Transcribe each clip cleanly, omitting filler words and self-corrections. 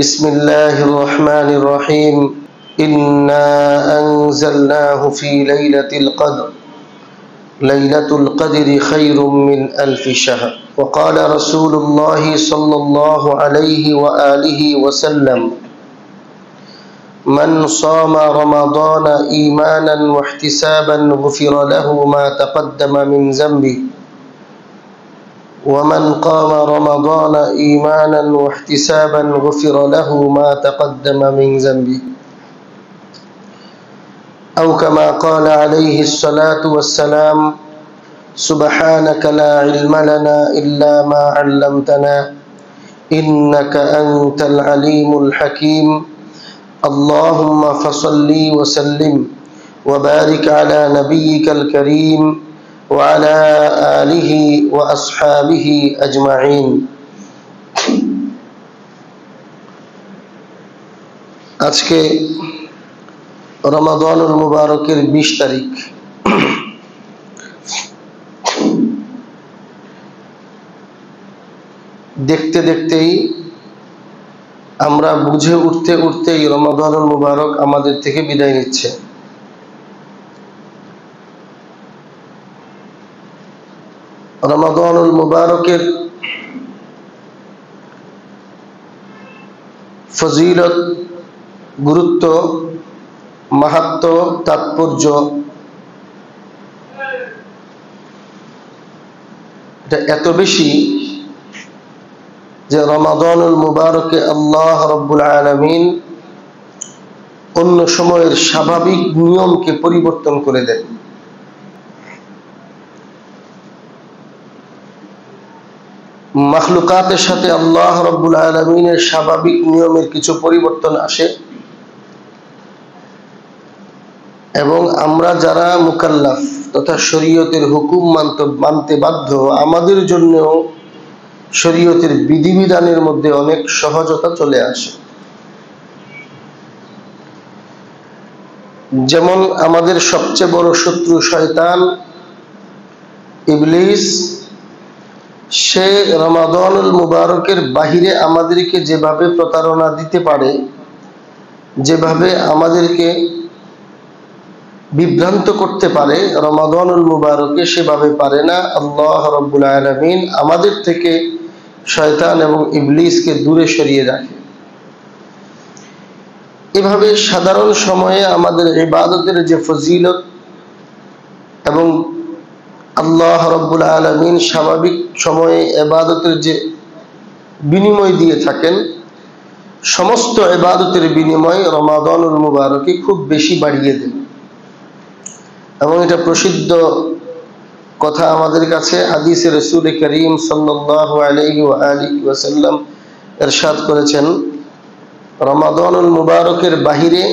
بسم الله الرحمن الرحيم إنا أنزلناه في ليلة القدر ليلة القدر خير من ألف شهر وقال رسول الله صلى الله عليه وآله وسلم من صام رمضان إيمانا واحتسابا غفر له ما تقدم من ذنبه ومن قام رمضان إيمانا واحتسابا غفر له ما تقدم من ذنبه أو كما قال عليه الصلاة والسلام سبحانك لا علم لنا إلا ما علمتنا إنك أنت العليم الحكيم اللهم فصل وسلم وبارك على نبيك الكريم وعلى آله وأصحابه أجمعين আজকে রমাদানুল মুবারকের 20 তারিখ। দেখতে দেখতেই আমরা বুঝে উঠতে উঠতেই রমাদানুল মুবারক আমাদের থেকে বিদায় নিচ্ছে। রমাদানুল মুবারকের ফজিলত, গুরুত্ব, মাহাত্ম্য, তাৎপর্য এটা এত বেশি যে রমাদানুল মুবারকে আল্লাহ রাব্বুল আলামিন অন্য সময়ের স্বাভাবিক নিয়মকে পরিবর্তন করে দেন। মাখলুকাতের সাথে আল্লাহ রাব্বুল আলামিনের স্বাভাবিক নিয়মের কিছু পরিবর্তন আসে এবং আমরা যারা মুকাল্লাফ তথা শরীয়তের হুকুম মানতে বাধ্য, আমাদের জন্য শরীয়তের বিধিবিধানের মধ্যে অনেক সহজতা চলে আসে। যেমন আমাদের সবচেয়ে বড় শত্রু শয়তান ইবলিস, সে রমাদানুল মুবারকের বাহিরে আমাদেরকে যেভাবে প্রতারণা দিতে পারে, যেভাবে আমাদেরকে বিভ্রান্ত করতে পারে, রমাদানুল মুবারকে সেভাবে পারে না। আল্লাহ রাব্বুল আলামিন আমাদের থেকে শয়তান এবং ইবলিসকে দূরে সরিয়ে রাখে। এভাবে সাধারণ সময়ে আমাদের ইবাদতের যে ফজিলত এবং আল্লাহ রাব্বুল আলামিন স্বাভাবিক সময়ে ইবাদতের যে বিনিময় দিয়ে থাকেন, সমস্ত ইবাদতের বিনিময় রমাদানুল মুবারকে খুব বেশি বাড়িয়ে দেন। এবং এটা প্রসিদ্ধ কথা আমাদের কাছে, হাদিসে রাসূল করিম সাল্লাল্লাহু আলাইহি ওয়া আলিহি ওয়াসাল্লাম ইরশাদ করেছেন, রমাদানুল মুবারকের বাহিরে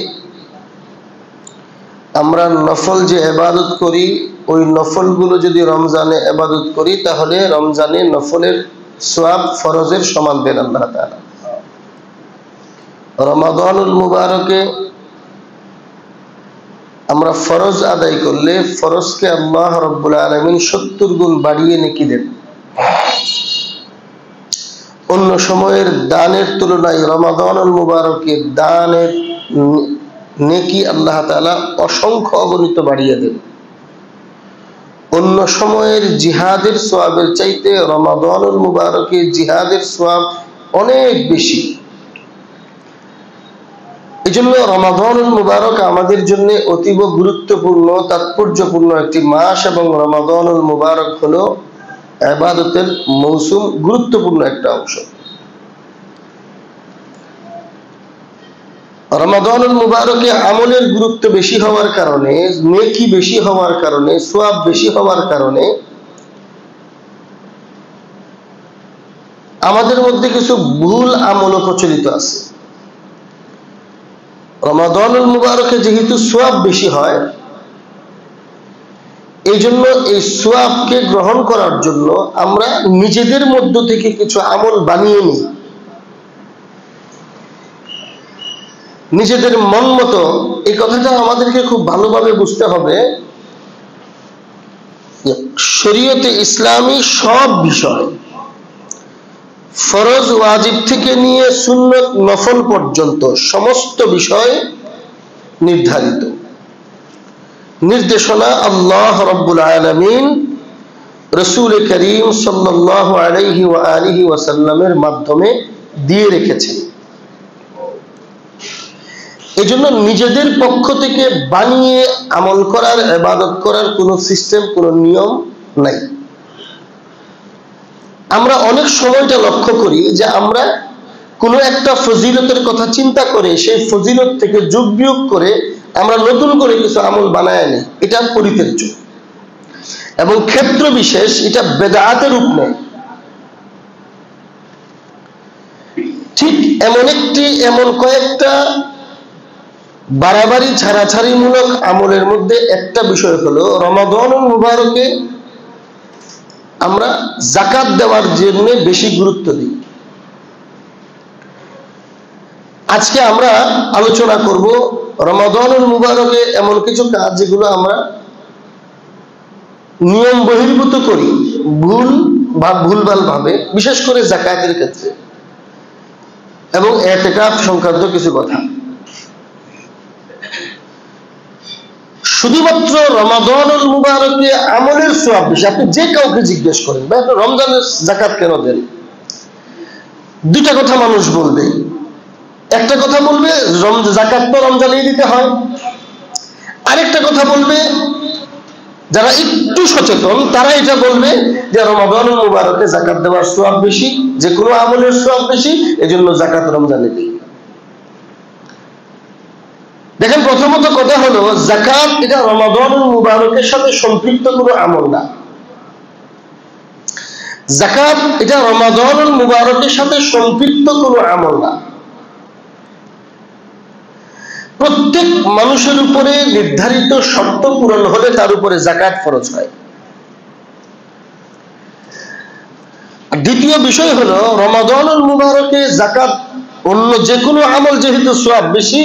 আমরা নফল যে ইবাদত করি, ওই নফলগুলো যদি রমজানে ইবাদত করি তাহলে রমজানে নফলের সওয়াব ফরজের সমান দেন আল্লাহ তাআলা। রমাদানুল মুবারকে আমরা ফরজ আদায় করলে ফরজকে আল্লাহ রাব্বুল আলামিন 70 গুণ বাড়িয়ে নেকি দেন। অন্য সময়ের দানের তুলনায় রমাদানুল মুবারকে দানের নেকি আল্লাহ তাআলা অসংখ্য অগণিত বাড়িয়ে দেন। অন্য সময়ের জিহাদের সওয়াবের চাইতে রমাদানুল মুবারকে জিহাদের সওয়াব অনেক বেশি। এজন্য রমাদানুল মুবারক আমাদের জন্য অতীব গুরুত্বপূর্ণ, তাৎপর্যপূর্ণ একটি মাস এবং রমাদানুল মুবারক হলো ইবাদতের মৌসুম, গুরুত্বপূর্ণ একটা অংশ। রমাদানুল মুবারকে আমলের গুরুত্ব বেশি হওয়ার কারণে, নেকি বেশি হওয়ার কারণে, সওয়াব বেশি হওয়ার কারণে আমাদের মধ্যে কিছু ভুল আমলও প্রচলিত আছে। রমাদানুল মুবারকে যেহেতু সওয়াব বেশি হয়, এই জন্য এই সওয়াবকে গ্রহণ করার জন্য আমরা নিজেদের মধ্য থেকে কিছু আমল বানিয়ে নিই, নিজেদের মন মতো। এই কথাটা আমাদেরকে খুব ভালোভাবে বুঝতে হবে। শরীয়তে ইসলামী সব বিষয় ফরজ ওয়াজিব থেকে নিয়ে সুন্নত নফল পর্যন্ত সমস্ত বিষয় নির্ধারিত নির্দেশনা আল্লাহ রাব্বুল আলামিন রাসূল করিম সাল্লাল্লাহু আলাইহি ওয়া আলিহি ওয়াসাল্লামের মাধ্যমে দিয়ে রেখেছেন। এজন্য নিজেদের পক্ষ থেকে বানিয়ে আমল করার, ইবাদত করার কোনো সিস্টেম, কোনো নিয়ম নাই। আমরা অনেক সময়টা লক্ষ্য করি যে আমরা কোনো একটা ফজিলতের কথা চিন্তা করে সেই ফজিলত থেকে যোগ বিয়োগ করে আমরা নতুন করে কিছু আমল বানায় নিই, এটা পরিত্যাজ্য এবং ক্ষেত্র বিশেষ এটা বেদাতের রূপ নেয়। ঠিক এমন কয়েকটা বাড়াবাড়ি ছাড়াছাড়িমূলক আমলের মধ্যে একটা বিষয় হলো রমাদানুল মুবারকে আমরা যাকাত দেওয়ার জন্য বেশি গুরুত্ব দিই। আজকে আমরা আলোচনা করব রমাদানুল মুবারকে এমন কিছু কাজ যেগুলো আমরা নিয়ম বহির্ভূত করি ভুলভাল ভাবে, বিশেষ করে যাকাতের ক্ষেত্রে, এবং ইতিকাফ সংক্রান্ত কিছু কথা। শুধুমাত্র রমাদানুল মুবারকে আমলের সওয়াব বেশি। আপনি যে কাউকে জিজ্ঞেস করেন ভাই আপনি রমজানের যাকাত কেন দেন, দুইটা কথা মানুষ বলবে। একটা কথা বলবে যাকাত তো রমজানেই দিতে হয়, আরেকটা কথা বলবে যারা একটু সচেতন তারা এটা বলবে যে রমাদানুল মুবারকে যাকাত দেওয়ার সওয়াব বেশি, যে কোনো আমলের সওয়াব বেশি, এজন্য যাকাত রমজানে দিই। দেখেন, প্রথমত কথা হলো যাকাত এটা রমাদানুল মুবারকের সাথে সম্পৃক্ত কোনো আমল না। যাকাত এটা রমাদানুল মুবারকের সাথে সম্পৃক্ত কোনো আমল না। প্রত্যেক মানুষের উপরে নির্ধারিত শর্ত পূরণ হলে তার উপরে যাকাত ফরজ হয়। দ্বিতীয় বিষয় হলো রমাদানুল মুবারকে যাকাত অন্য যে কোনো আমল যেহেতু সওয়াব বেশি,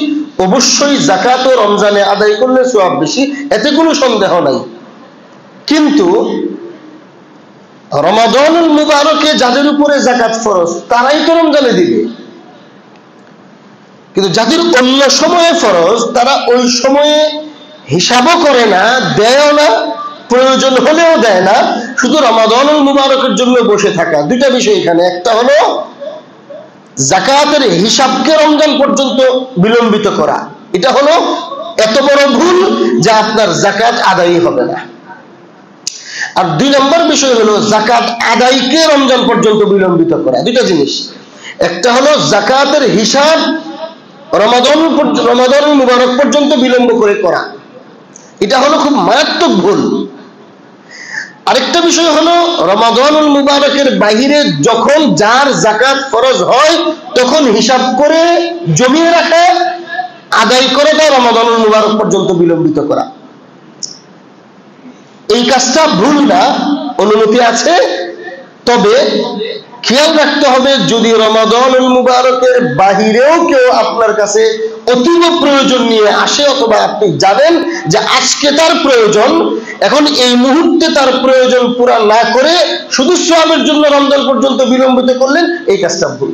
অবশ্যই যাকাত ও রমজানে আদায় করলে সওয়াব বেশি, এতে কোনো সন্দেহ নাই। কিন্তু রমাদানুল মুবারকে যাদের উপরে যাকাত ফরজ তারাই তো রমজানে দিবে, কিন্তু যাদের অন্য সময়ে ফরজ তারা ওই সময়ে হিসাবও করে না, দেয়ও না, প্রয়োজন হলেও দেয় না, শুধু রমাদানুল মুবারকের জন্য বসে থাকা। দুইটা বিষয় এখানে, একটা হলো যাকাতের হিসাবকে রমজান পর্যন্ত বিলম্বিত করা, এটা হলো এত বড় ভুল যে আপনার যাকাত আদায় হবে না। আর দুই নম্বর বিষয় হলো যাকাত আদায়কে রমজান পর্যন্ত বিলম্বিত করা। দুইটা জিনিস, একটা হলো যাকাতের হিসাব রমাদানুল মুবারক পর্যন্ত বিলম্ব করে করা, এটা হলো খুব মারাত্মক ভুল। আরেকটা বিষয় হলো রমাদানুল মুবারকের বাহিরে যখন যার যাকাত ফরজ হয় তখন হিসাব করে জমিয়ে রাখা, আদায় করাটা রমাদানুল মুবারক পর্যন্ত বিলম্বিত করা। এই কাজটা ভুল না, অনুমতি আছে, তবে খেয়াল রাখতে হবে যদি রমাদানুল মুবারকের বাহিরেও কেউ আপনার কাছে অতীব প্রয়োজন নিয়ে আসে, অথবা আপনি জানেন যে আজকে তার প্রয়োজন, এখন এই মুহূর্তে তার প্রয়োজন পুরা না করে শুধু সওয়াবের জন্য রমজান পর্যন্ত বিলম্বিত করলেন, এই কাজটা ভুল।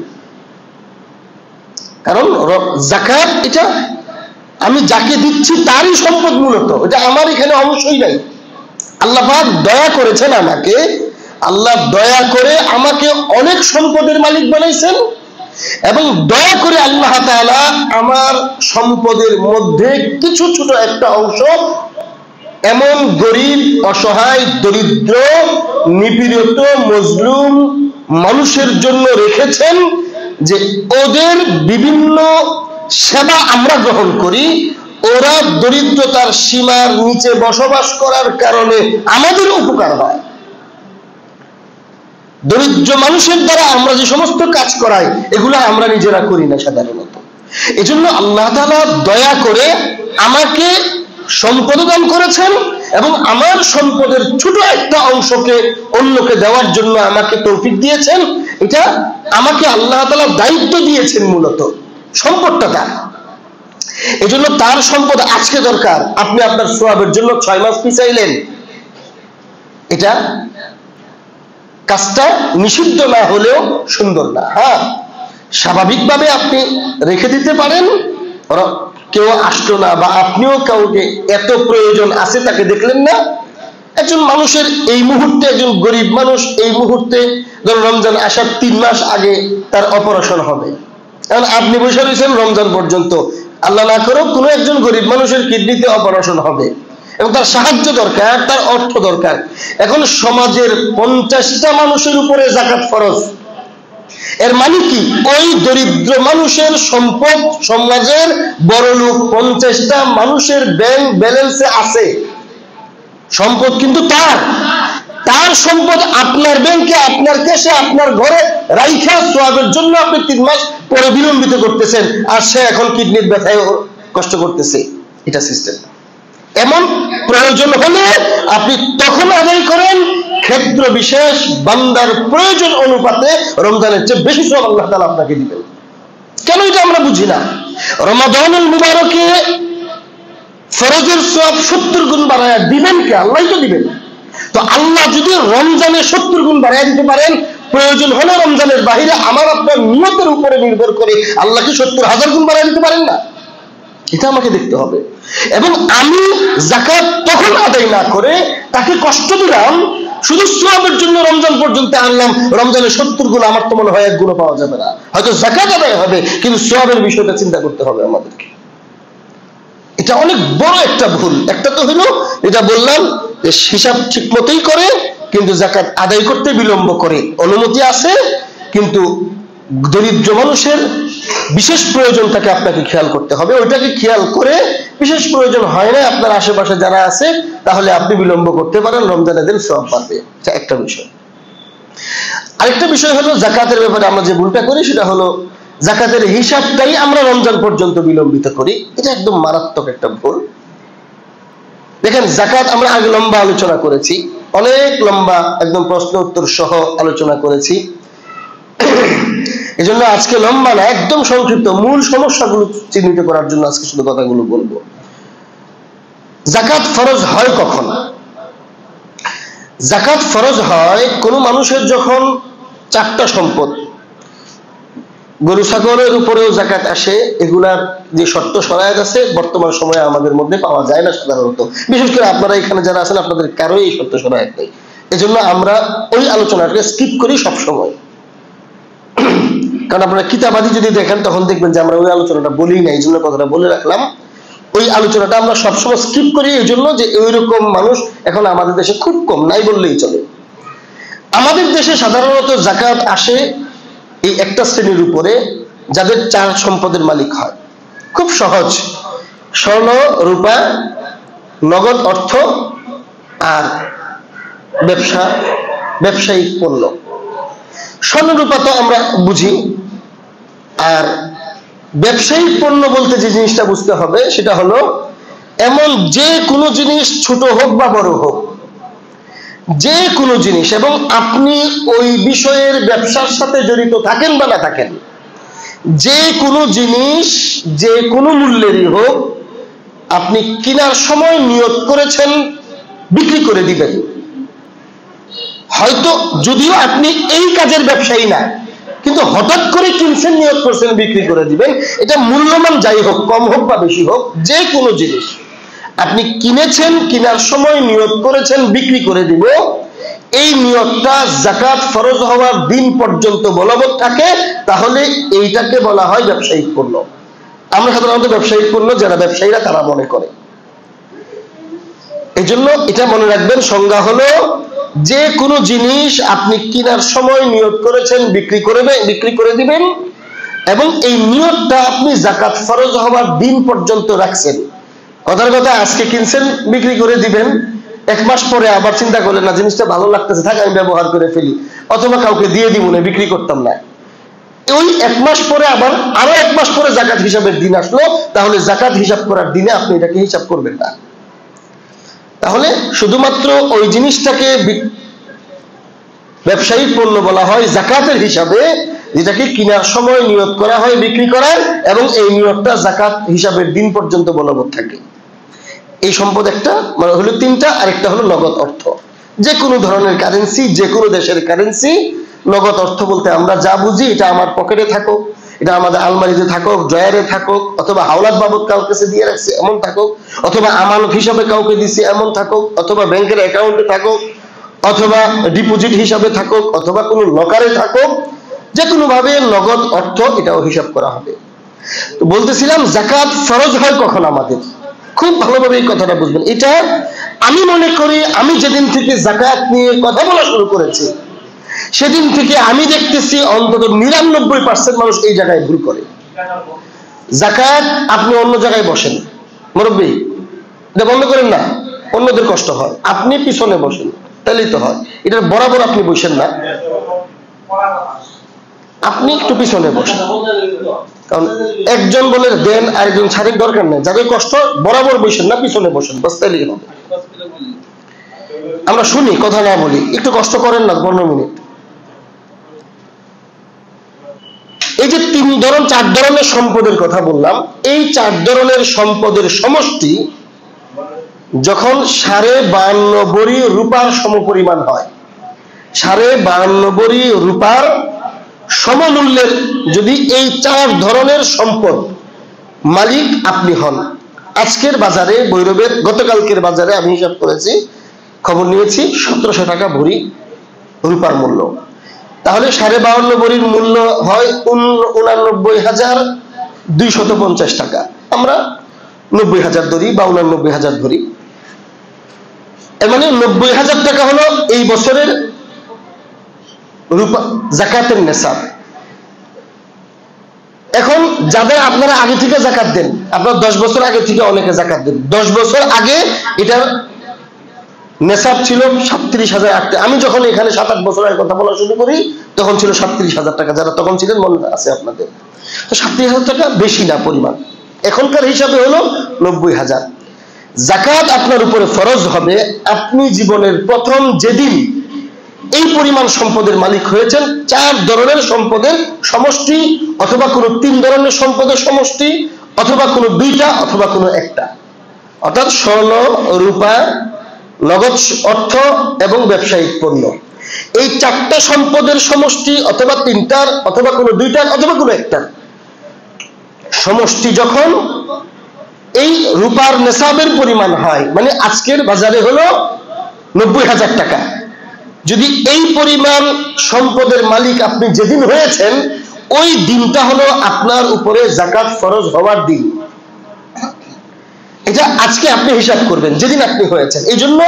কারণ যাকাত এটা আমি যাকে দিচ্ছি তারই সম্পদ, মূলত এটা আমার এখানে অবশ্যই নাই। আল্লাহ পাক দয়া করেছেন আমাকে, আল্লাহ দয়া করে আমাকে অনেক সম্পদের মালিক বানাইছেন, এবং দয়া করে আল্লাহ তাআলা আমার সম্পদের মধ্যে কিছু ছোট একটা অংশ এমন গরিব, অসহায়, দরিদ্র, নিপীড়িত, মজলুম মানুষের জন্য রেখেছেন, যে ওদের বিভিন্ন সেবা আমরা গ্রহণ করি, ওরা দরিদ্রতার সীমার নিচে বসবাস করার কারণে আমাদের উপকার হয়। দরিদ্র মানুষের দ্বারা আমরা যে সমস্ত কাজ করাই এগুলো আমরা নিজেরা করি না সাধারণত। এজন্য আল্লাহ তাআলা দয়া করে আমাকে সম্পদ দান করেছেন, এবং আমার সম্পদের ছোট একটা অংশকে অন্যকে দেওয়ার জন্য আমাকে তৌফিক দিয়েছেন। এটা আমাকে আল্লাহ তাআলা দায়িত্ব দিয়েছেন, মূলত সম্পদটা তার। এজন্য তার সম্পদ আজকে দরকার, আপনি আপনার সওয়াবের জন্য 6 মাস পিছাইলেন, এটা কাজটা নিষিদ্ধ না হলেও সুন্দর না। হ্যাঁ, স্বাভাবিকভাবে আপনি রেখে দিতে পারেন, কেউ আসলো না বা আপনিও কাউকে এত প্রয়োজন আছে তাকে দেখলেন না। একজন মানুষের এই মুহূর্তে, একজন গরিব মানুষ এই মুহূর্তে ধরুন রমজান আসার 3 মাস আগে তার অপারেশন হবে, কারণ আপনি বসে রয়েছেন রমজান পর্যন্ত, আল্লাহ না করো কোনো একজন গরিব মানুষের কিডনিতে অপারেশন হবে এবং তার সাহায্য দরকার, তার অর্থ দরকার। এখন সমাজের 50টা মানুষের উপরে যাকাত ফরজ। এর মানে কি, ওই দরিদ্র মানুষের সম্পদ সমাজের বড়লোক 50টা মানুষের ব্যাংক ব্যালেন্সে আছে, সম্পদ কিন্তু তার সম্পদ আপনার ব্যাংকে, আপনার ক্যাশে, আপনার ঘরে রাইখা সোয়াবের জন্য আপনি 3 মাস পরে বিলম্বিত করতেছেন, আর সে এখন কিডনির ব্যথায় কষ্ট করতেছে। এটা সিস্টেম। এমন প্রয়োজন হলে আপনি তখন আদায় করেন, ক্ষেত্র বিশেষ বান্দার প্রয়োজন অনুপাতে রমজানের চেয়ে বেশি সওয়াব আল্লাহ তাআলা আপনাকে দিবেন। কেন এটা আমরা বুঝি না? রমাদানুল মুবারকে ফরজের সওয়াব 70 গুণ বাড়ায়া দিবেন কে? আল্লাহই তো দিবেন। তো আল্লাহ যদি রমজানে 70 গুণ বাড়ায়া দিতে পারেন, প্রয়োজন হলে রমজানের বাহিরে আমার আপনার নিয়তের উপরে নির্ভর করে আল্লাহকে 70,000 গুণ বাড়ায়া দিতে পারেন না? এটা আমাকে দেখতে হবে। এবং আমি যাকাত তখন আদায় না করে তাকে কষ্ট দিলাম, শুধু সওয়াবের জন্য রমজান পর্যন্ত আনলাম, রমজানের 70 গুণ আমার তো মনে হয় 1 গুণও পাওয়া যাবে না। হয়তো যাকাত আদায় হবে, কিন্তু সওয়াবের বিষয়টা চিন্তা করতে হবে আমাদেরকে। এটা অনেক বড় একটা ভুল। একটা তো হলো এটা বললাম যে হিসাব ঠিক মতোই করে কিন্তু যাকাত আদায় করতে বিলম্ব করে, অনুমতি আছে কিন্তু দরিদ্র মানুষের বিশেষ প্রয়োজনটাকে আপনাকে খেয়াল করতে হবে। ওইটাকে খেয়াল করে বিশেষ প্রয়োজন হয় না আপনার আশেপাশে যারা আছে, তাহলে আপনি বিলম্ব করতে পারেন, রমজানের দিন সওয়াব পাবে। এটা একটা বিষয়। আরেকটা বিষয় হলো যাকাতের ব্যাপারে আমরা যে ভুলটা করি সেটা হলো যাকাতের হিসাবটাই আমরা রমজান পর্যন্ত বিলম্বিত করি। এটা একদম মারাত্মক একটা ভুল। দেখেন, যাকাত আমরা আগে লম্বা আলোচনা করেছি, অনেক লম্বা একদম প্রশ্ন উত্তর সহ আলোচনা করেছি। এজন্য আজকে লম্বা না, একদম সংক্ষিপ্ত মূল সমস্যাগুলো চিহ্নিত করার জন্য আজকে শুধু কথাগুলো বলবো। যাকাত ফরজ হয় কখন? যাকাত ফরজ হয় কোন মানুষের যখন 4টা সম্পদ, গরু ছাগলের উপরেও যাকাত আসে, এগুলার যে শর্ত শরায়েত আছে বর্তমান সময়ে আমাদের মধ্যে পাওয়া যায় না সাধারণত। বিশেষ করে আপনারা এখানে যারা আছেন আপনাদের কারোই এই শর্ত শরায়েত নেই, এজন্য আমরা ওই আলোচনাটাকে স্কিপ করি সব সময়। কারণ আপনারা কিতাবাদি যদি দেখেন তখন দেখবেন যে আমরা ওই আলোচনাটা বলি না, এই জন্য কথাটা বলে রাখলাম। ওই আলোচনাটা আমরা সবসময় স্কিপ করি এই জন্য যে ওইরকম মানুষ এখন আমাদের দেশে খুব কম, নাই বললেই চলে। আমাদের দেশে সাধারণত যাকাত আসে এই একটা শ্রেণীর উপরে যাদের 4 সম্পদের মালিক হয়। খুব সহজ, স্বর্ণ, রূপা, নগদ অর্থ আর ব্যবসায়িক পণ্য। স্বর্ণ রূপা তো আমরা বুঝি, আর ব্যবসায়িক পণ্য বলতে যে জিনিসটা বুঝতে হবে সেটা হলো এমন যে কোনো জিনিস, ছোট হোক বা বড় হোক, যে কোনো জিনিস, এবং আপনি ওই বিষয়ের ব্যবসার সাথে জড়িত থাকেন বা না থাকেন, যে কোনো জিনিস যে কোনো মূল্যেরই হোক, আপনি কেনার সময় নিয়ত করেছেন বিক্রি করে দিবেন। হয়তো যদিও আপনি এই কাজের ব্যবসায়ী না, কিন্তু হঠাৎ করে কিনছেন, নিয়ত করছেন বিক্রি করে দিবেন। এটা মূল্যমান যাই হোক, কম হোক বা বেশি হোক, যে কোনো জিনিস আপনি কিনেছেন, কেনার সময় নিয়ত করেছেন বিক্রি করে দিব, এই নিয়তটা যাকাত ফরজ হওয়ার দিন পর্যন্ত বলবৎ থাকে, তাহলে এইটাকে বলা হয় ব্যবসায়িক পণ্য। আমরা সাধারণত ব্যবসায়িক পণ্য যারা ব্যবসায়ীরা তারা মনে করে। এই জন্য এটা মনে রাখবেন, সংজ্ঞা হলো যে কোনো জিনিস আপনি কেনার সময় নিয়ত করেছেন বিক্রি করে দিবেন, এবং এই নিয়তটা আপনি যাকাত ফরজ হওয়ার দিন পর্যন্ত রাখছেন। কথার কথা, আজকে কিনছেন বিক্রি করে দিবেন, 1 মাস পরে আবার চিন্তা করলেন না জিনিসটা ভালো লাগতেছে, থাক আমি ব্যবহার করে ফেলি, অথবা কাউকে দিয়ে দিব না, বিক্রি করতাম না। ওই 1 মাস পরে আবার আরো 1 মাস পরে যাকাত হিসাবের দিন আসলো, তাহলে যাকাত হিসাব করার দিনে আপনি এটাকে হিসাব করবেন না। তাহলে শুধুমাত্র ওই জিনিসটাকে ব্যবসায়িক পণ্য বলা হয় যাকাতের হিসাবে, যেটাকে কেনার সময় নিয়ত করা হয় বিক্রি করার, এবং এই নিয়তটা যাকাত হিসাবের দিন পর্যন্ত বলবৎ থাকে। এই সম্পদ একটা মানে হলো 3টা, আর একটা হলো নগদ অর্থ। যে কোনো ধরনের কারেন্সি, যে কোনো দেশের কারেন্সি। নগদ অর্থ বলতে আমরা যা বুঝি, এটা আমার পকেটে থাকুক, এটা আমাদের আলমারিতে থাকুক, ড্রয়ারে থাকুক, অথবা হাওলাত বাবদ কাউকে কাছে দিয়ে রাখছি এমন থাকুক, অথবা আমানত হিসাবে কাউকে দিছি এমন থাকুক, অথবা ব্যাংকের অ্যাকাউন্টে থাকুক, অথবা ডিপোজিট হিসাবে থাকুক, অথবা কোনো লকারে থাকুক, যে কোনো ভাবে নগদ অর্থ এটাও হিসাব করা হবে। তো বলতেছিলাম যাকাত ফরজ হয় কখন আমাদের, খুব ভালোভাবে এই কথাটা বুঝবেন। এটা আমি মনে করি আমি যেদিন থেকে যাকাত নিয়ে কথা বলা শুরু করেছি সেদিন থেকে আমি দেখতেছি অন্তত 99% মানুষ এই জায়গায় ভুল করে। যাকাত আপনি অন্য জায়গায় বসেন, মুরব্বী এটা বন্ধ করেন না, অন্যদের কষ্ট হয়, আপনি পিছনে বসেন, তাহলেই তো হয়। এটা বরাবর আপনি বসেন না, আপনি একটু পিছনে বসেন, কারণ একজন বলে দেন আরেকজন ছাড়ির দরকার নেই। যাদের কষ্ট বরাবর বসেন না, পিছনে বসেন, বাস তাইলেই হবে। আমরা শুনি, কথা না বলি, একটু কষ্ট করেন না 15 মিনিট। এই যে 4 ধরনের সম্পদের কথা বললাম, এই 4 ধরনের সম্পদের সমষ্টি যখন 52.5 ভরি রূপার সমপরিমাণ হয়, 52.5 ভরি রূপার সমমূল্যের যদি এই 4 ধরনের সম্পদ মালিক আপনি হন, আজকের বাজারে ভৈরবের গতকালকের বাজারে আমি হিসাব করেছি, খবর নিয়েছি 1700 টাকা ভরি রূপার মূল্য। তাহলে 52.5 ভরির মূল্য হয় 89,250 টাকা। আমরা 90,000 ধরি বা 89,000 ধরি, এর মানে 90,000 টাকা হলো এই বছরের রূপা যাকাতের নেশাব। এখন যাদের আপনারা আগে থেকে যাকাত দেন, আপনারা 10 বছর আগে থেকে অনেকে যাকাত দেন, 10 বছর আগে এটার নেশাব ছিল 37,000 আমি যখন এখানে 7-8 বছর আগে কথা বলা শুরু করি তখন ছিল 37,000 টাকা। যারা তখন ছিলেন মনে আছে আপনাদের, তো 37,000 টাকা বেশি না পরিমাণ, এখনকার হিসাবে হলো 90,000। যাকাত আপনার উপরে ফরজ হবে আপনি জীবনের প্রথম যেদিন এই পরিমাণ সম্পদের মালিক হয়েছেন। 4 ধরনের সম্পদের সমষ্টি, অথবা কোনো 3 ধরনের সম্পদের সমষ্টি, অথবা কোনো 2টা, অথবা কোনো 1টা, অর্থাৎ স্বর্ণ, রূপা, নগদ অর্থ এবং ব্যবসায়িক পণ্য। এই 4টা সম্পদের সমষ্টি, অথবা 3টার, অথবা কোনো 2টার, অথবা কোনো 1টার সমষ্টি যখন এই রূপার নেশাবের পরিমাণ হয়, মানে আজকের বাজারে হলো 90,000 টাকা, যদি এই পরিমাণ সম্পদের মালিক আপনি যেদিন হয়েছেন, ওই দিনটা হলো আপনার উপরে যাকাত ফরজ হওয়ার দিন। এটা আজকে আপনি হিসাব করবেন যেদিন আপনি হয়েছেন। এই জন্য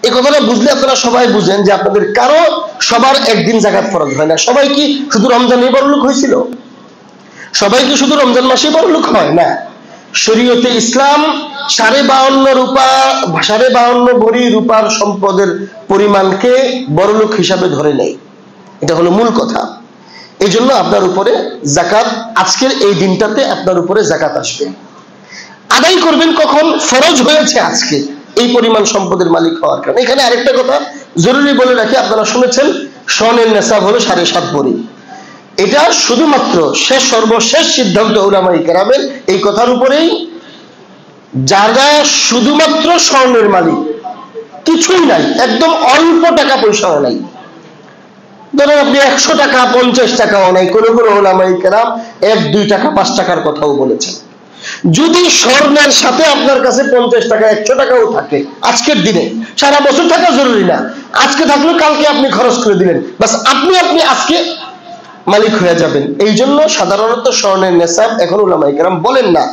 এই কথাটা বুঝলে আপনারা সবাই বুঝেন যে আপনাদের কারো সবার একদিন যাকাত ফরজ হয় না। সবাই কি শুধু রমজানেই বড়লোক হয়েছিল? সবাই কি শুধু রমজান মাসেই বড়লোক হয় না? শরীয়তে ইসলাম 52.5 ভরি রূপার সম্পদের পরিমাণকে বড়লোক হিসাবে ধরে নেয়, এটা হলো মূল কথা। এই জন্য আপনার উপরে যাকাত আজকের এই দিনটাতে আপনার উপরে যাকাত আসবে। আদায় করবেন কখন? ফরজ হয়েছে আজকে এই পরিমাণ সম্পদের মালিক হওয়ার কারণে। এখানে আরেকটা কথা জরুরি বলে রাখি, আপনারা শুনেছেন স্বর্ণের নেশাব হলো 7.5 ভরি। এটা শুধুমাত্র সর্বশেষ সিদ্ধান্ত উলামায়ে কেরামের এই কথার উপরেই, যারা শুধুমাত্র স্বর্ণের মালিক, কিছুই নাই, একদম অল্প টাকা পয়সাও নাই, ধরেন আপনি 100 টাকা 50 টাকাও নাই, কোন কোন উলামায়ে কেরাম 1-2 টাকা 5 টাকার কথাও বলেছেন। যদি স্বর্ণের সাথে আপনার কাছে 50 টাকা 100 টাকাও থাকে আজকের দিনে, সারা বছর থাকা জরুরি না, আজকে থাকলে কালকে আপনি খরচ করে দিলেন, বাস আপনি আজকে মালিক হয়ে যাবেন। এই জন্য সাধারণত স্বর্ণের নেশাব এখন উলামায়ে কেরাম বলেন না।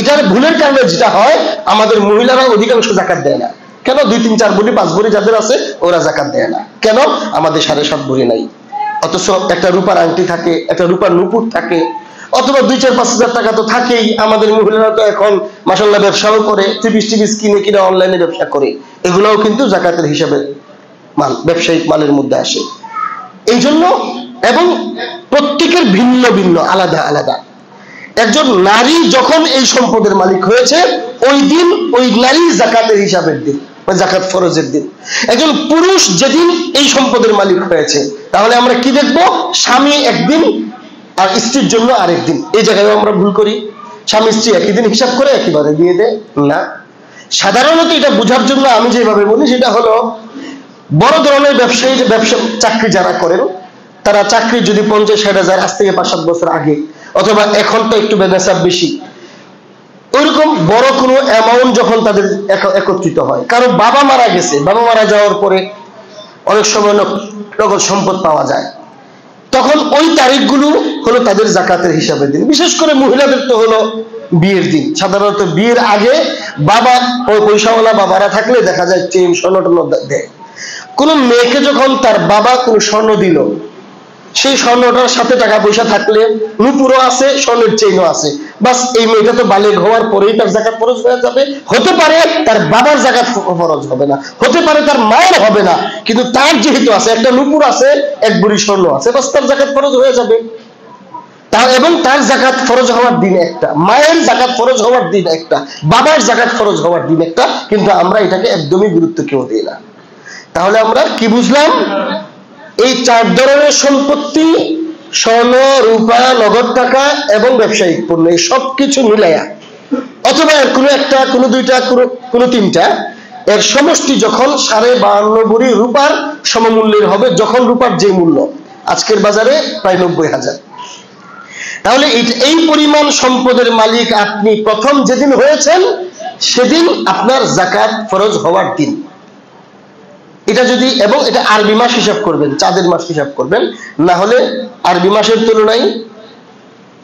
এটার ভুলের কারণে যেটা হয়, আমাদের মহিলারা অধিকাংশ যাকাত দেয় না। কেন? 2-3-4 ভরি 5 ভরি যাদের আছে ওরা যাকাত দেয় না। কেন? আমাদের 7.5 ভরি নাই, অথচ একটা রূপার আংটি থাকে, একটা রূপার নুপুর থাকে, অথবা 2-4-5 হাজার টাকা তো থাকেই। আমাদের মহিলারা তো এখন মাশাআল্লাহ ব্যবসাও করে, টিভিস কিনে অনলাইনে ব্যবসা করে, এগুলোও কিন্তু যাকাতের হিসাবে মাল, ব্যবসায়িক মালের মধ্যে আসে। এই জন্য, এবং প্রত্যেকের ভিন্ন ভিন্ন আলাদা আলাদা। একজন নারী যখন এই সম্পদের মালিক হয়েছে ওই দিন ওই নারী যাকাতের হিসাবের দিন, যাকাত ফরজের দিন। একজন পুরুষ যেদিন এই সম্পদের মালিক হয়েছে, তাহলে আমরা কি দেখবো? স্বামী একদিন আর স্ত্রীর জন্য আরেকদিন। এই জায়গায় আমরা ভুল করি, স্বামী স্ত্রী একই দিন হিসাব করে একেবারে দিয়ে দেয় না। সাধারণত এটা বোঝার জন্য আমি যেভাবে বলি সেটা হলো, বড় ধরনের ব্যবসা চাকরি যারা করেন, তারা চাকরি যদি 50-60 আজ থেকে 5-7 বছর আগে, অথবা এখন তো একটু বেনেসাব বেশি, ওইরকম বড় কোনো অ্যামাউন্ট যখন তাদের একত্রিত হয়, কারণ বাবা মারা গেছে, বাবা মারা যাওয়ার পরে অনেক সময় নগদ সম্পদ পাওয়া যায়, তখন ওই তারিখগুলো হলো তাদের জাকাতের হিসাবের দিন। বিশেষ করে মহিলাদের তো হলো বিয়ের দিন। সাধারণত বিয়ের আগে বাবা, ওই পয়সাওয়ালা বাবারা থাকলে দেখা যায় চেন স্বর্ণ টর্ণ দেয়। কোন মেয়েকে যখন তার বাবা কোনো স্বর্ণ দিল, সেই স্বর্ণটার সাথে টাকা পয়সা থাকলে, নুপুরও আছে, স্বর্ণের চেইনও আছে, বাস এই মেয়েটা তো বালেগ হওয়ার পরেই তার জাকাত ফরজ হয়ে যাবে। হতে পারে তার বাবার জাকাত ফরজ হবে না, হতে পারে তার মায়ের হবে না, কিন্তু তার যেহেতু আছে, একটা নুপুর আছে, এক বুড়ি স্বর্ণ আছে, বাস তার জাকাত ফরজ হয়ে যাবে। এবং তার জাকাত ফরজ হওয়ার দিন একটা, মায়ের জাকাত ফরজ হওয়ার দিন একটা, বাবার জাকাত ফরজ হওয়ার দিন একটা, কিন্তু আমরা এটাকে একদমই গুরুত্ব কেউ দিই না। তাহলে আমরা কি বুঝলাম? এই 4 ধরনের সম্পত্তি, স্বর্ণ, রূপা, নগদ টাকা এবং ব্যবসায়িক পণ্য, এই সবকিছু মিলাইয়া, অথবা এর কোনো একটা, কোনো দুইটা, কোনো তিনটা, এর সমষ্টি যখন 52.5 ভরি রূপার সমমূল্যের হবে, যখন রূপার যে মূল্য আজকের বাজারে প্রায় 90,000, তাহলে এই পরিমাণ সম্পদের মালিক আপনি প্রথম যেদিন হয়েছেন, সেদিন আপনার জাকাত ফরজ হওয়ার দিন। এটা যদি, এবং এটা আরবি মাস হিসাব করবেন, চাঁদের মাস হিসাব করবেন, না হলে আরবি মাসের তুলনায়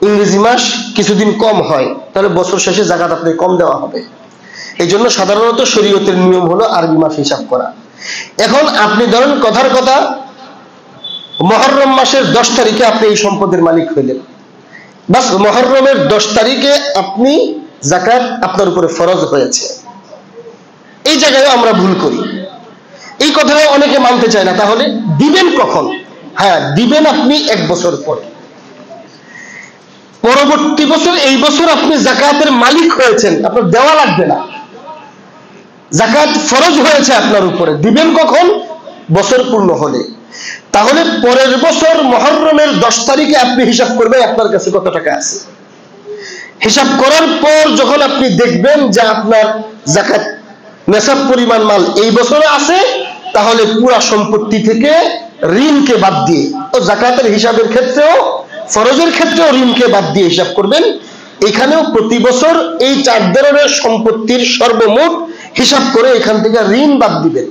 ইংরেজি মাস কিছুদিন কম হয়, তাহলে বছর শেষে জাকাত আপনাকে কম দেওয়া হবে। এই জন্য সাধারণত শরীয়তের নিয়ম হলো আরবি মাস হিসাব করা। এখন আপনি ধরেন কথার কথা, মুহররম মাসের 10 তারিখে আপনি এই সম্পদের মালিক হইলেন, বাস মুহররমের 10 তারিখে আপনি জাকাত আপনার উপরে ফরজ হয়েছে। এই জায়গায় আমরা ভুল করি, এই কথাটা অনেকে মানতে চায় না। তাহলে দিবেন কখন? হ্যাঁ, দিবেন আপনি 1 বছর পরে, পরবর্তী বছর, এই বছর আপনি জাকাতের মালিক হয়েছেন, আপনার দেওয়া লাগবে না, জাকাত ফরজ হয়েছে আপনার উপরে। দিবেন কখন? বছর পূর্ণ হলে। তাহলে পরের বছর মুহররমের 10 তারিখে আপনি হিসাব করবেন আপনার কাছে কত টাকা আছে। হিসাব করার পর যখন আপনি দেখবেন যে আপনার জাকাত নেশাব পরিমাণ মাল এই বছরে আছে, তাহলে পুরা সম্পত্তি থেকে ঋণকে বাদ দিয়ে, তো জাকাতের হিসাবের ক্ষেত্রেও, ফরজের ক্ষেত্রেও ঋণকে বাদ দিয়ে হিসাব করবেন। এখানেও প্রতি বছর এই 4 ধরনের সম্পত্তির সর্বমোট হিসাব করে এখান থেকে ঋণ বাদ দিবেন।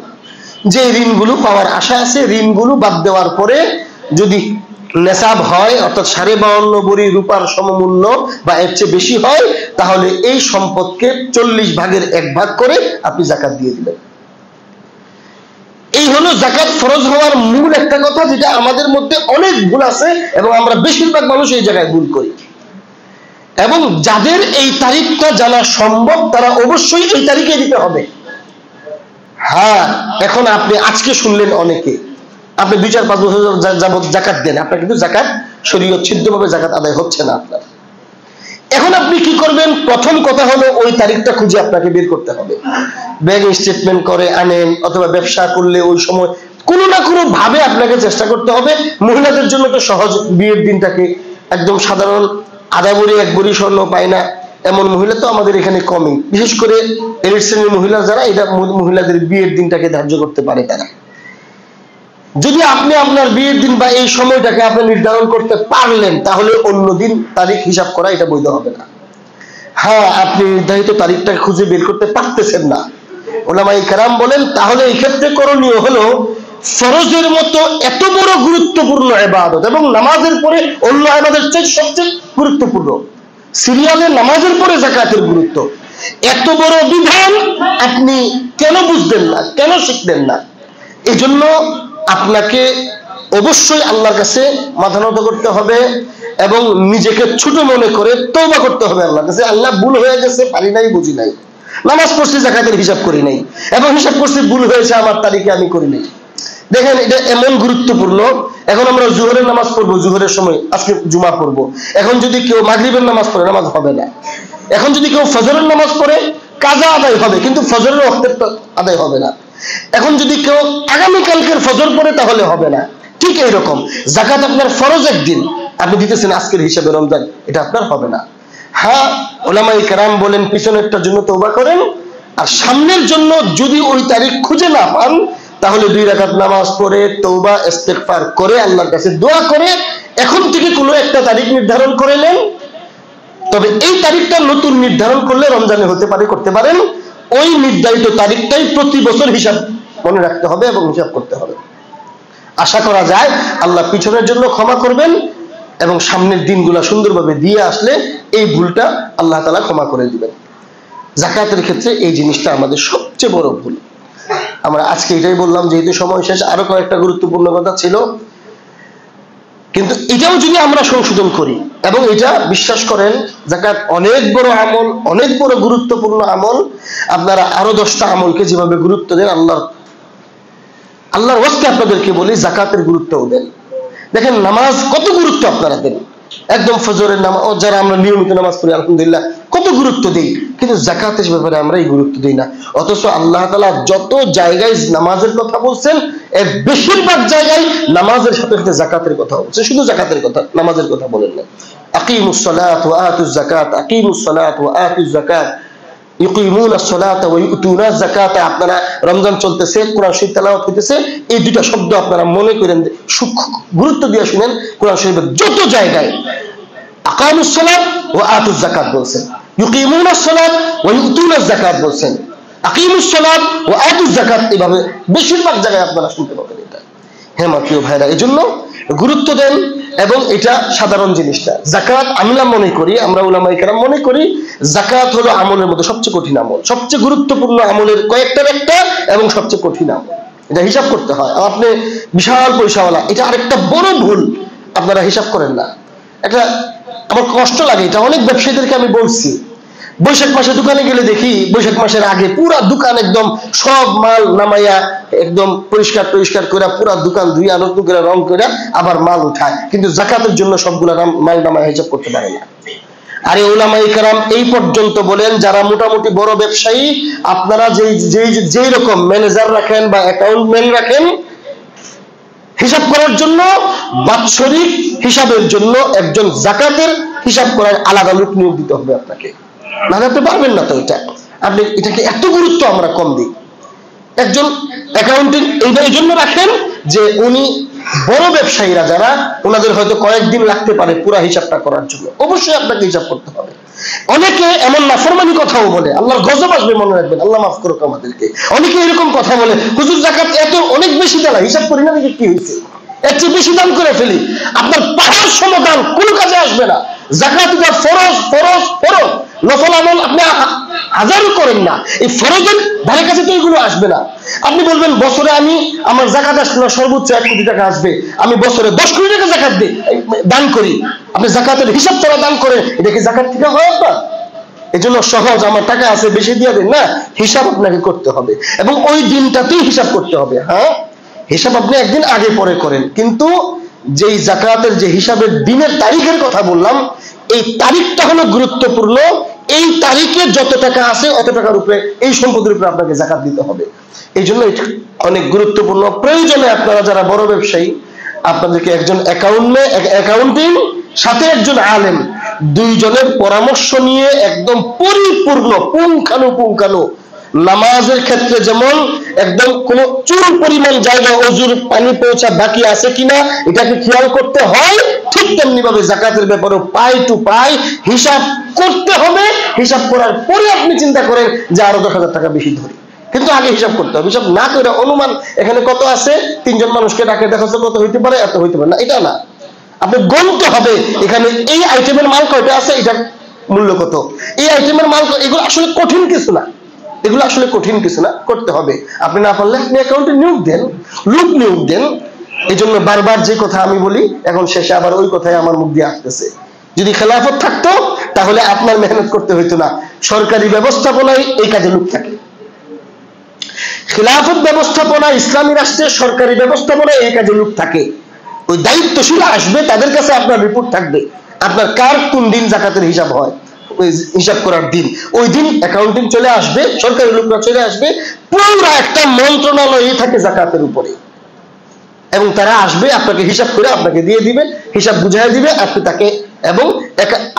যে ঋণগুলো পাওয়ার আশা আছে, ঋণগুলো বাদ দেওয়ার পরে যদি নেশাব হয়, অর্থাৎ 52.5 ভরি রূপার সমমূল্য বা এর চেয়ে বেশি হয়, তাহলে এই সম্পদকে 40 ভাগের 1 ভাগ করে আপনি জাকাত দিয়ে দিবেন। এই হলো জাকাত ফরজ হওয়ার মূল একটা কথা, যেটা আমাদের মধ্যে অনেক ভুল আছে এবং আমরা বেশিরভাগ মানুষ এই জায়গায় ভুল করি। এবং যাদের এই তারিখটা জানা সম্ভব, তারা অবশ্যই এই তারিখে দিতে হবে। হ্যাঁ, এখন আপনি আজকে শুনলেন অনেকে, আপনি 2-4-5 বছর যাবত জাকাত দেন, আপনার কিন্তু জাকাত শরীয়ত সিদ্ধভাবে জাকাত আদায় হচ্ছে না আপনার। এখন আপনি কি করবেন? প্রথম কথা হলো ওই তারিখটা খুঁজে আপনাকে বের করতে হবে। ব্যাংক স্টেটমেন্ট করে আনেন, অথবা ব্যবসা করলে ওই সময় কোনো না কোনো ভাবে আপনাকে চেষ্টা করতে হবে। মহিলাদের জন্য তো সহজ, বিয়ের দিনটাকে একদম সাধারণ, 1/2 ভরি 1 ভরি স্বর্ণ পায় না এমন মহিলা তো আমাদের এখানে কমই। বিশেষ করে এলিট শ্রেণীর মহিলা যারা, এটা মহিলাদের বিয়ের দিনটাকে ধার্য করতে পারে তারা। যদি আপনি আপনার বিয়ের দিন বা এই সময়টাকে আপনি নির্ধারণ করতে পারলেন, তাহলে অন্য দিন তারিখ হিসাব করা এটা বৈধ হবে না। হ্যাঁ, আপনি নির্ধারিত তারিখটা খুঁজে বের করতে পারতেছেন না, উলামায়ে কেরাম বলেন, তাহলে এই ক্ষেত্রে করণীয় হলো ফরজের মতো এত বড় গুরুত্বপূর্ণ ইবাদত, এবং নামাজের পরে অন্য ইবাদতের চেয়ে সবচেয়ে গুরুত্বপূর্ণ, সিরিয়ালে নামাজের পরে যাকাতের গুরুত্ব, এত বড় বিধান আপনি কেন বুঝবেন না, কেন শিখবেন না? এই জন্য আপনাকে অবশ্যই আল্লাহর কাছে মাথা নত করতে হবে এবং নিজেকে ছোট মনে করে তওবা করতে হবে আল্লাহর কাছে। আল্লাহ, ভুল হয়ে গেছে, পারি নাই, বুঝি নাই, নামাজ পড়ছি, যাকাতের হিসাব করি নাই, এবং হিসাব করছি ভুল হয়েছে আমার তারিখে, আমি করি নাই। দেখেন, এটা এমন গুরুত্বপূর্ণ। এখন আমরা জোহরের নামাজ পড়বো, জোহরের সময় আজকে জুমা পড়বো, এখন যদি কেউ মাগরিবের নামাজ পড়ে, নামাজ হবে না। এখন যদি কেউ ফজরের নামাজ পড়ে, কাজা আদায় হবে, কিন্তু ফজরের ওয়াক্তের আদায় হবে না। এখন যদি কেউ আগামীকালকের ফজর পড়ে, তাহলে হবে না। ঠিক এইরকম যাকাত আপনার ফরজ একদিন আপনি দিতেছেন আজকের হিসাবে রমজান, এটা আপনার হবে না। হ্যাঁ, উলামায়ে কেরাম বলেন পিছনেরটার জন্য তওবা করেন, আর সামনের জন্য যদি ওই তারিখ খুঁজে না পান, তাহলে 2 রাকাত নামাজ পড়ে তওবা ইস্তিগফার করে আল্লাহর কাছে দোয়া করে এখন থেকে কোনো একটা তারিখ নির্ধারণ করে নেন। তবে এই তারিখটা নতুন নির্ধারণ করলে রমজানে হতে পারে, করতে পারেন। ওই নির্ধারিত তারিখটাই প্রতি বছর হিসাব মনে রাখতে হবে এবং হিসাব করতে হবে। আশা করা যায় আল্লাহ পিছনের জন্য ক্ষমা করবেন এবং সামনের দিনগুলো সুন্দরভাবে দিয়ে আসলে এই ভুলটা আল্লাহ তাআলা ক্ষমা করে দিবেন। যাকাতের ক্ষেত্রে এই জিনিসটা আমাদের সবচেয়ে বড় ভুল। আমরা আজকে এটাই বললাম, যেহেতু সময় শেষ, আরো কয়েকটা গুরুত্বপূর্ণ কথা ছিল, কিন্তু এটাও যদি আমরা সংশোধন করি এবং এটা বিশ্বাস করেন যাকাত অনেক বড় আমল, অনেক বড় গুরুত্বপূর্ণ আমল। আপনারা আরো 10টা আমলকে যেভাবে গুরুত্ব দেন, আল্লাহর ওয়াস্তে আপনাদেরকে বলি যাকাতের গুরুত্বও দেন। দেখেন নামাজ কত গুরুত্ব আপনারা দেন, একদম ফজরের নামাজ যারা আমরা নিয়মিত নামাজ পড়ি আলহামদুলিল্লাহ কত গুরুত্ব দেই, কিন্তু যাকাতের ব্যাপারে আমরা এই গুরুত্ব দিই না। অথচ আল্লাহ তাআলা যত জায়গায় নামাজের কথা বলছেন এর বেশিরভাগ জায়গায় নামাজের সাথে সাথে যাকাতের কথা বলছেন, শুধু যাকাতের কথা, নামাজের কথা বলেন না। আকিমুস সালাত ওয়া আতুজ যাকাত, আকিমুস সালাত ওয়া আতুজ যাকাত, ইউকিমুনাস সালাতা ওয়া ইউতুনাজ যাকাত। আপনারা রমজান চলতেছে, কোরআন শরীফ তেলাওয়াত হইতেছে, এই দুটো শব্দ আপনারা মনে করেন, গুরুত্ব দিয়ে শুনেন। কোরআন শরীফের যত জায়গায় আকামুস সালাত ওয়া আতুজ যাকাত বলছেন, ইউকিমুনাস সালাত ওয়া ইউতুনাজ যাকাত বলছেন, আকিমুস সালাত ওয়া আতুজ যাকাত, এভাবে বেশিরভাগ জায়গায় আপনারা শুনতে পাবেন এটা। হ্যাঁ মা প্রিয় ভাইরা, এজন্য গুরুত্ব দেন। এবং এটা সাধারণ জিনিসটা যাকাত, আমরা মনে করি, আমরা উলামায়ে কেরাম মনে করি যাকাত হলো আমলের মধ্যে সবচেয়ে কঠিন আমল, সবচেয়ে গুরুত্বপূর্ণ আমলের কয়েকটার একটা এবং সবচেয়ে কঠিন আমল। এটা হিসাব করতে হয়। আপনি বিশাল পয়সাওয়ালা, এটা আরেকটা বড় ভুল, আপনারা হিসাব করেন না। এটা আমার কষ্ট লাগে, এটা অনেক ব্যবসায়ীদেরকে আমি বলছি। বৈশাখ মাসে দোকানে গেলে দেখি বৈশাখ মাসের আগে পুরা দোকান একদম সব মাল নামাইয়া একদম পরিষ্কার করে পুরা দোকান ধুইয়া নতুন করে রং করে আবার মাল উঠায়, কিন্তু যাকাতের জন্য সবগুলা মাল নামায় হিসাব করতে পারে না। আরে উলামায়ে কেরাম এই পর্যন্ত বলেন, যারা মোটামুটি বড় ব্যবসায়ী, আপনারা যেই রকম ম্যানেজার রাখেন বা অ্যাকাউন্টম্যান রাখেন, হিসাব করার জন্য বাৎসরিক হিসাবের জন্য একজন যাকাতের হিসাব করার আলাদা লোক নিয়োগ দিতে হবে আপনাকে, নাহলে আপনি পারবেন না। তো আপনি এটাকে এত গুরুত্ব আমরা কম দিই। একজন অ্যাকাউন্টেন্ট এই জন্য রাখেন যে উনি বড় ব্যবসায়ীরা যারা, ওনাদের হয়তো কয়েকদিন লাগতে পারে পুরো হিসাবটা করার জন্য, অবশ্যই আপনাকে হিসাব করতে হবে। অনেকে এমন নাফরমানি কথাও বলে, আল্লাহর গজব আসবে, মনে রাখবেন, আল্লাহ মাফ করুক আমাদেরকে। অনেকে এরকম কথা বলে, হুজুর যাকাত এত অনেক বেশি দেলা, হিসাব করি না, কি হয়েছে, এর চেয়ে বেশি দান করে ফেলি। আপনার পাহাড় সমাধান কোনো কাজে আসবে না। যাকাত ফরজ ফরজ ফরজ, নফল আমল আপনি হাজারও করেন না, এই ফরজের ধারে কাছে তো এগুলো আসবে না। আপনি বলবেন বছরে আমার যাকাত আসলে সর্বোচ্চ 1 কোটি টাকা আসবে, আমি বছরে 10 কোটি টাকা যাকাত দিই, দান করি। আপনি যাকাতের হিসাব করা দান করেন, এটা কি যাকাত থেকে হয় আপনার? এই জন্য সহজ, আমার টাকা আছে বেশি দিয়ে দেন না, হিসাব আপনাকে করতে হবে এবং ওই দিনটাতেই হিসাব করতে হবে। হ্যাঁ, হিসাব আপনি একদিন আগে পরে করেন, কিন্তু যেই যাকাতের যে হিসাবের দিনের তারিখের কথা বললাম, এই তারিখটা হলো গুরুত্বপূর্ণ। এই তারিখে যত টাকা আছে অত টাকার উপরে, এই সম্পদের উপরে আপনাকে যাকাত দিতে হবে। এই জন্য এটা অনেক গুরুত্বপূর্ণ। প্রয়োজনে আপনারা যারা বড় ব্যবসায়ী, আপনাদেরকে একজন অ্যাকাউন্টিং সাথে একজন আলেম, দুইজনের পরামর্শ নিয়ে একদম পরিপূর্ণ পুঙ্খানু নামাজের ক্ষেত্রে যেমন একদম কোন চুল পরিমাণ জায়গা ওযুর পানি পৌঁছা বাকি আছে কিনা এটাকে খেয়াল করতে হয়, ঠিক তেমনি ভাবে যাকাতের ব্যাপারে পাই টু পাই হিসাব করতে হবে। হিসাব করার পরে আপনি চিন্তা করেন যে আরো 10,000 টাকা বেশি ধরি, কিন্তু আগে হিসাব করতে হবে। হিসাব না করে অনুমান এখানে কত আছে, 3 জন মানুষকে ডাকে দেখাচ্ছে কত হইতে পারে, এত হইতে পারে না, এটা না। আপনি গণতে হবে এখানে এই আইটেমের মাল কয়টা আছে, এটার মূল্য কত, এই আইটেমের মাল, এগুলো আসলে কঠিন কিছু না, এগুলো আসলে কঠিন কিছু না, করতে হবে। আপনি না পারলে আপনি অ্যাকাউন্টে নিয়োগ দেন, লোক নিয়োগ দেন। এই জন্য বারবার যে কথা আমি বলি, এখন শেষে আবার ওই কথাই আমার মুখ দিয়ে আসতেছে। যদি খেলাফত থাকতো তাহলে আপনার মেহনত করতে হইতো না। সরকারি ব্যবস্থাপনায় এই কাজে লোক থাকে। খিলাফত ব্যবস্থাপনা, ইসলামী রাষ্ট্রের সরকারি ব্যবস্থাপনায় এই কাজে লোক থাকে। ওই দায়িত্বশীল আসবে, তাদের কাছে আপনার রিপোর্ট থাকবে, আপনার কার কোন দিন যাকাতের হিসাব হয়, হিসাব করার দিন, ওই দিন অ্যাকাউন্টিং চলে আসবে, সরকারি লোকরা চলে আসবে, পুরো একটা মন্ত্রণালয় থাকে যাকাতের উপরে, এবং তারা আসবে আপনাকে হিসাব করে আপনাকে দিয়ে দিবে, হিসাব বুঝাই দিবে, আপনি তাকে, এবং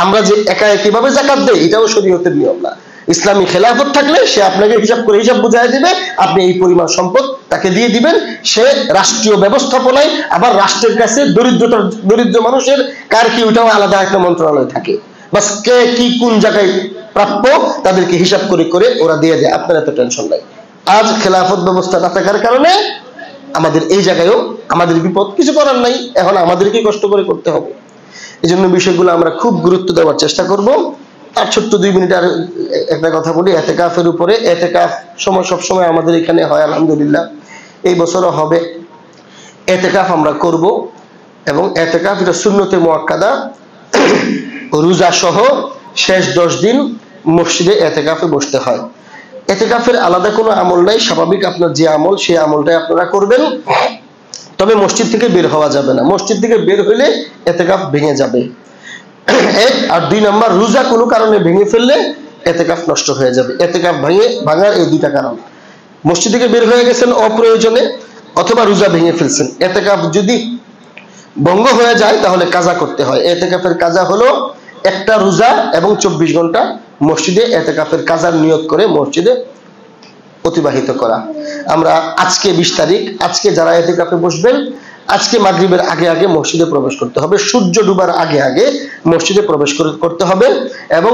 আমরা যে একা কিভাবে যাকাত দেই এটাও শরীয়তের নিয়ম না। ইসলামী খেলাফত থাকলে সে আপনাকে হিসাব বুঝাই দিবে, আপনি এই পরিমাণ সম্পদ তাকে দিয়ে দিবেন, সে রাষ্ট্রীয় ব্যবস্থাপনায় আবার রাষ্ট্রের কাছে দরিদ্র মানুষের কার কি ওটাও আলাদা একটা মন্ত্রণালয় থাকে, বাস কে কি কোন জায়গায় প্রাপ্য তাদেরকে হিসাব করে করে ওরা দিয়ে দেয়, আপনার এত টেনশন নাই। আজ খেলাফত ব্যবস্থা না থাকার কারণে আমাদের এই জায়গায়ও আমাদের বিপদ, কিছু করার নাই, এখন আমাদেরকে কষ্ট করে করতে হবে। এই জন্য বিষয়গুলো আমরা খুব গুরুত্ব দেওয়ার চেষ্টা করব। আর ছোট্ট 2 মিনিট আর একটা কথা বলি এতেকাফের উপরে। এতেকাফ সবসময় আমাদের এখানে হয়, আলহামদুলিল্লাহ এই বছরও হবে। এতেকাফ আমরা করব এবং এতেকাফ এটা সুন্নতে মুআক্কাদা, রোজা সহ শেষ 10 দিন মসজিদে এতেকাফে বসতে হয়। এতেকাফের আলাদা কোনো আমল নাই, স্বাভাবিক আপনার যে আমল সেই আমলটাই আপনারা করবেন, তবে মসজিদ থেকে বের হওয়া যাবে না। মসজিদ থেকে বের হইলে এতেকাফ ভেঙে যাবে, 1 আর 2 নাম্বার রোজা কোনো কারণে ভেঙে ফেললে এতেকাফ নষ্ট হয়ে যাবে। এতেকাফ ভাঙার এই 2টা কারণ, মসজিদ থেকে বের হয়ে গেছেন অপ্রয়োজনে অথবা রোজা ভেঙে ফেলছেন। এতেকাফ যদি ভঙ্গ হয়ে যায় তাহলে কাজা করতে হয়। এতেকাফের কাজা হলো একটা রোজা এবং 24 ঘন্টা মসজিদে এতেকাফের কাজার নিয়ত করে মসজিদে অতিবাহিত করা। আমরা আজকে 20 তারিখ, আজকে যারা এতেকাফে বসবেন আজকে মাগরিবের আগে আগে মসজিদে প্রবেশ করতে হবে, সূর্য ডুবার আগে আগে মসজিদে প্রবেশ করতে হবে এবং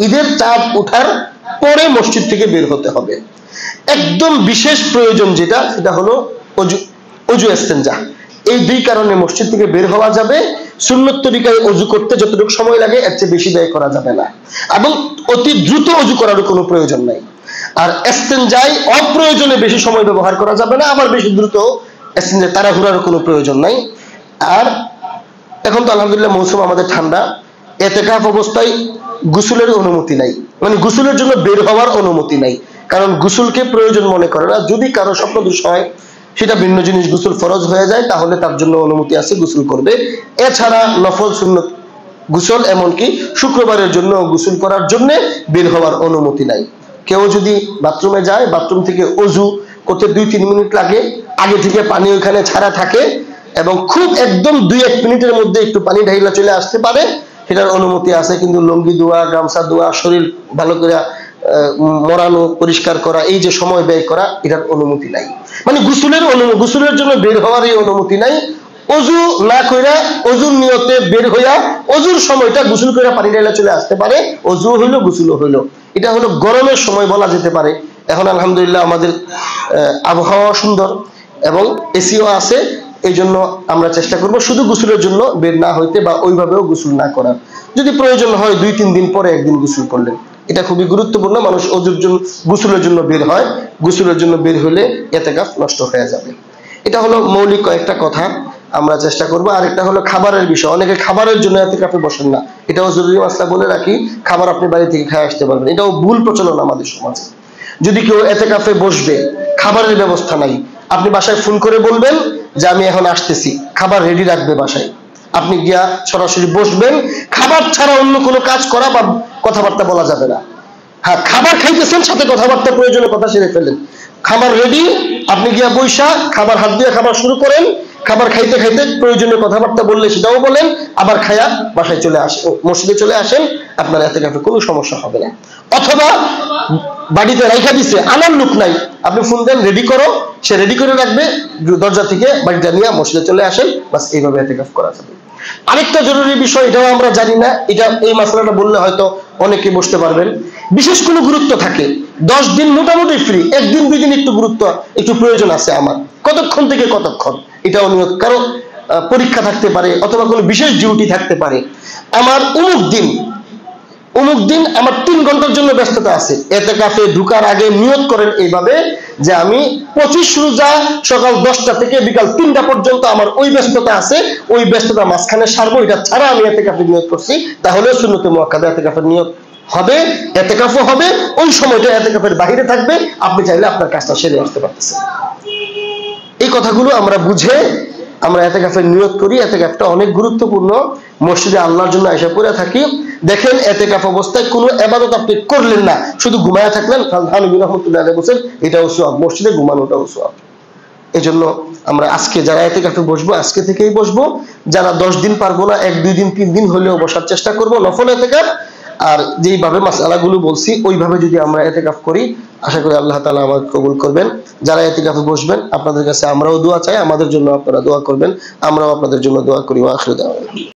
ঈদের চাঁদ ওঠার পরে মসজিদ থেকে বের হতে হবে। একদম বিশেষ প্রয়োজন যেটা, সেটা হলো অজু ইস্তেনজা। এই 2 কারণে মসজিদ থেকে বের হওয়া যাবে। সুন্নত তরিকায় অজু করতে যতটুকু সময় লাগে এর চেয়ে বেশি ব্যয় করা যাবে না, এবং অতি দ্রুত অজু করার কোনো প্রয়োজন নাই। আর ইস্তেনজায় অপ্রয়োজনে বেশি সময় ব্যবহার করা যাবে না, আবার বেশি দ্রুত ইস্তেনজায় তাড়াহুড়ার কোনো প্রয়োজন নাই। আর এখন তো আলহামদুলিল্লাহ মৌসুম আমাদের ঠান্ডা, এতেকাফ অবস্থায় গোসলের অনুমতি নাই, মানে গোসলের জন্য বের হওয়ার অনুমতি নাই, কারণ গোসলকে প্রয়োজন মনে করে না। যদি কারো স্বপ্নদোষ হয় সেটা ভিন্ন জিনিস, গোসল ফরজ হয়ে যায় তাহলে তার জন্য অনুমতি আছে, গোসল করবে। এছাড়া নফল সুন্নত গোসল, এমনকি শুক্রবারের জন্য গোসল করার জন্য বের হওয়ার অনুমতি নাই। কেউ যদি বাথরুমে যায়, বাথরুম থেকে অজু করতে 2-3 মিনিট লাগে, আগে থেকে পানি ওখানে ছাড়া থাকে এবং খুব একদম 2-1 মিনিটের মধ্যে একটু পানি ঢাইলা চলে আসতে পারে, সেটার অনুমতি আছে। কিন্তু লুঙ্গি ধোয়া, গামছা ধোয়া, শরীর ভালো করে মরানো, পরিষ্কার করা, এই যে সময় ব্যয় করা, এটার অনুমতি নাই। মানে গোসলের জন্য বের হওয়ার এই অনুমতি নাই। অজু না কইরা অজুর নিয়তে বের হইয়া অজুর সময়টা গোসল করে পানি ঢাইলা চলে আসতে পারে, অজু হইলো গোসলও হইলো। এটা হলো গরমের সময় বলা যেতে পারে। এখন আলহামদুলিল্লাহ আমাদের আবহাওয়া সুন্দর এবং এসিও আছে, এই জন্য আমরা চেষ্টা করব শুধু গোসলের জন্য বের না হইতে বা ওইভাবেও গোসল না করার। যদি প্রয়োজন হয় 2-3 দিন পরে একদিন গোসল করলেন, এটা খুবই গুরুত্বপূর্ণ। মানুষ গোসলের জন্য বের হয়, গোসলের জন্য বের হলে এতেকাফ নষ্ট হয়ে যাবে। এটা হলো মৌলিক কয়েকটা কথা আমরা চেষ্টা করব। আরেকটা হলো খাবারের বিষয়। অনেকে খাবারের জন্য এতেকাফে বসেন না, এটাও জরুরি মাসলা বলে রাখি। খাবার আপনি বাড়ি থেকে খেয়ে আসতে পারবেন, এটাও ভুল প্রচলন আমাদের সমাজে। যদি কেউ এতেকাফে বসবে, খাবারের ব্যবস্থা নাই, আপনি বাসায় ফোন করে বলবেন যে আমি এখন আসতেছি, খাবার রেডি রাখবে বাসায়। আপনি গিয়া সরাসরি বসবেন, খাবার ছাড়া অন্য কোনো কাজ করা বা কথাবার্তা বলা যাবে না। হ্যাঁ, খাবার খাইতেছেন, সাথে কথাবার্তা প্রয়োজনীয় কথা সেরে ফেলেন। খাবার রেডি, আপনি গিয়া বৈশা খাবার হাত দিয়ে খাবার শুরু করেন, খাবার খাইতে খাইতে প্রয়োজনীয় কথাবার্তা বললে সেটাও বলেন, আবার খায়া বাসায় চলে আসেন, মসজিদে চলে আসেন, আপনার এতেকাফে কোনো সমস্যা হবে না। অথবা বাড়িতে রাইখা দিছে, আনার লোক নাই, আপনি ফোন দেন রেডি করো, সে রেডি করে রাখবে, দরজা থেকে বাড়িটা নিয়ে মসজিদে চলে আসেন, বাস এইভাবে এতেকাফ করা যাবে। আরেকটা জরুরি বিষয়, এটাও আমরা জানি না, এটা এই মাসলাটা বললে হয়তো অনেকে বসতে পারবেন। বিশেষ কোনো গুরুত্ব থাকে 10 দিন মোটামুটি ফ্রি, 1 দিন 2 দিন একটু প্রয়োজন আছে আমার, কতক্ষণ থেকে কতক্ষণ, এটাও নিয়ত। কারো পরীক্ষা থাকতে পারে অথবা কোনো বিশেষ ডিউটি থাকতে পারে, আমার অমুক দিন আমার 3 ঘন্টার জন্য ব্যস্ততা আছে। এতেকাফে ঢুকার আগে নিয়ত করেন এইভাবে যে আমি 25 রোজা সকাল 10টা থেকে বিকাল 3টা পর্যন্ত আমার ওই ব্যস্ততা আছে, ওই ব্যস্ততা মাঝখানে সারবো, এটা ছাড়া আমি এতেকাফে নিয়ত করছি, তাহলে সুন্নতে মুআক্কাদা এতেকাফের নিয়ত হবে, এতেকাফও হবে। ওই সময়টা এতেকাফের বাইরে থাকবে, আপনি চাইলে আপনার কাজটা সেরে আসতে পারতেছেন। এই কথাগুলো আমরা বুঝে আমরা এতেকাফের নিয়ত করি। এতেকাফটা অনেক গুরুত্বপূর্ণ। মসজিদে আল্লাহর জন্য আয়সা পড়ে থাকি। দেখেন এতেকাফ অবস্থায় কোনো ইবাদত আপনি করলেন না, শুধু ঘুমায়া থাকলেন, থানভী রাহমাতুল্লাহ আলাইহি বলেন এটাও সওয়াব, মসজিদে ঘুমানোটাও সওয়াব। এজন্য আমরা আজকে যারা এতেকাফে বসবো আজকে থেকেই বসবো, যারা 10 দিন পারবো না 1-2 দিন 3 দিন হলেও বসার চেষ্টা করব। নফল এতেকাফ আর যেইভাবে মাসআলাগুলো বলছি ওইভাবে যদি আমরা ইতিকাফ করি, আশা করি আল্লাহ তাআলা আমাদের কবুল করবেন। যারা ইতিকাফে বসবেন আপনাদের কাছে আমরাও দোয়া চাই, আমাদের জন্য আপনারা দোয়া করবেন, আমরাও আপনাদের জন্য দোয়া করি। ওয়া আখিরু দাওয়ানা।